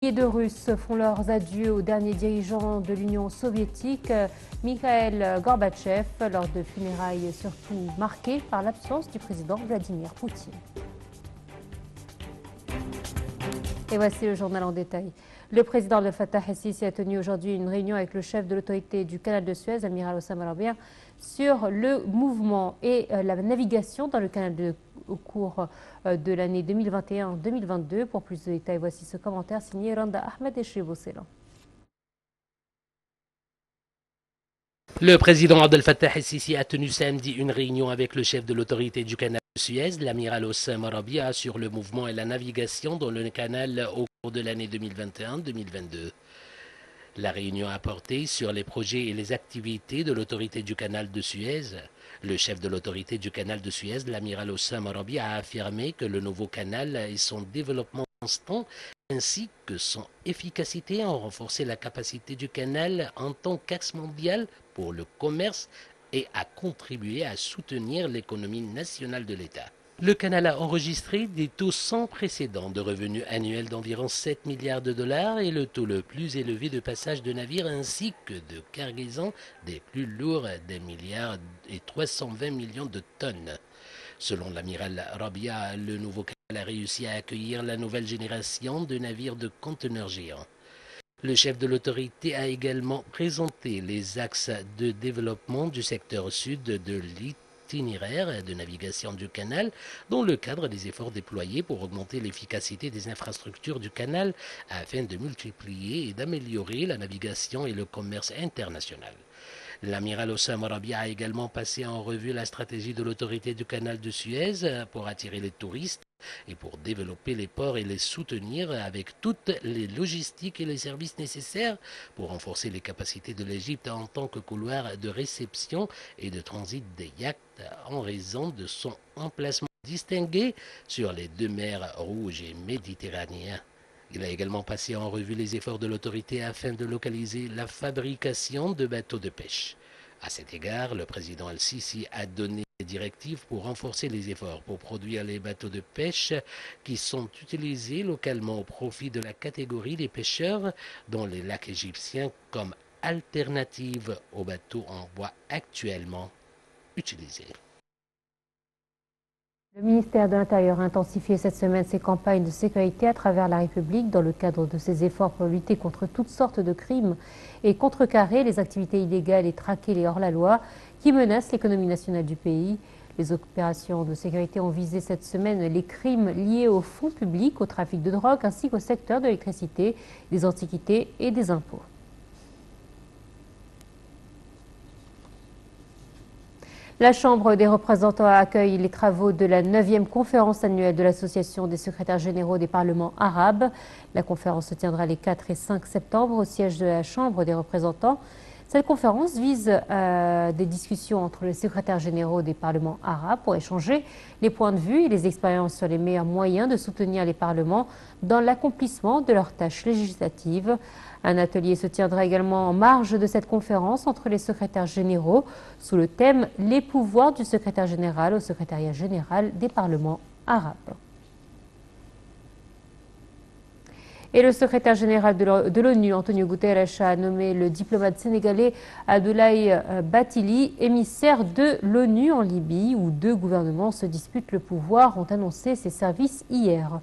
Milliers de Russes font leurs adieux au dernier dirigeant de l'Union soviétique, Mikhail Gorbatchev, lors de funérailles surtout marquées par l'absence du président Vladimir Poutine. Et voici le journal en détail. Le président Abdel Fattah el-Sisi a tenu aujourd'hui une réunion avec le chef de l'autorité du canal de Suez, l'amiral Hossam al-Arabia, sur le mouvement et la navigation dans le canal au cours de l'année 2021-2022. Pour plus de détails, voici ce commentaire signé Randa Ahmed et Chiboussela. Le président Abdel Fattah el-Sisi a tenu samedi une réunion avec le chef de l'autorité du canal de Suez, l'amiral Hossam al-Arabia, sur le mouvement et la navigation dans le canal au cours de l'année 2021-2022. La réunion a porté sur les projets et les activités de l'autorité du canal de Suez. Le chef de l'autorité du canal de Suez, l'amiral Hossam al-Arabia, a affirmé que le nouveau canal et son développement constant ainsi que son efficacité ont renforcé la capacité du canal en tant qu'axe mondial pour le commerce et a contribué à soutenir l'économie nationale de l'État. Le canal a enregistré des taux sans précédent de revenus annuels d'environ 7 milliards de dollars et le taux le plus élevé de passage de navires ainsi que de cargaisons des plus lourds des milliards et 320 millions de tonnes. Selon l'amiral Rabia, le nouveau canal a réussi à accueillir la nouvelle génération de navires de conteneurs géants. Le chef de l'autorité a également présenté les axes de développement du secteur sud de l'itinéraire de navigation du canal, dans le cadre des efforts déployés pour augmenter l'efficacité des infrastructures du canal afin de multiplier et d'améliorer la navigation et le commerce international. L'amiral Hossam al-Arabia a également passé en revue la stratégie de l'autorité du canal de Suez pour attirer les touristes et pour développer les ports et les soutenir avec toutes les logistiques et les services nécessaires pour renforcer les capacités de l'Égypte en tant que couloir de réception et de transit des yachts en raison de son emplacement distingué sur les deux mers Rouge et Méditerranéen. Il a également passé en revue les efforts de l'autorité afin de localiser la fabrication de bateaux de pêche. À cet égard, le président el-Sisi a donné des directives pour renforcer les efforts pour produire les bateaux de pêche qui sont utilisés localement au profit de la catégorie des pêcheurs dans les lacs égyptiens comme alternative aux bateaux en bois actuellement utilisés. Le ministère de l'Intérieur a intensifié cette semaine ses campagnes de sécurité à travers la République dans le cadre de ses efforts pour lutter contre toutes sortes de crimes et contrecarrer les activités illégales et traquer les hors-la-loi qui menacent l'économie nationale du pays. Les opérations de sécurité ont visé cette semaine les crimes liés aux fonds publics, au trafic de drogue ainsi qu'au secteur de l'électricité, des antiquités et des impôts. La Chambre des représentants accueille les travaux de la 9e conférence annuelle de l'Association des secrétaires généraux des parlements arabes. La conférence se tiendra les 4 et 5 septembre au siège de la Chambre des représentants. Cette conférence vise des discussions entre les secrétaires généraux des parlements arabes pour échanger les points de vue et les expériences sur les meilleurs moyens de soutenir les parlements dans l'accomplissement de leurs tâches législatives. Un atelier se tiendra également en marge de cette conférence entre les secrétaires généraux sous le thème « Les pouvoirs du secrétaire général au secrétariat général des parlements arabes ». Et le secrétaire général de l'ONU, Antonio Guterres, a nommé le diplomate sénégalais Abdoulaye Bathily émissaire de l'ONU en Libye, où deux gouvernements se disputent le pouvoir, ont annoncé ses services hier.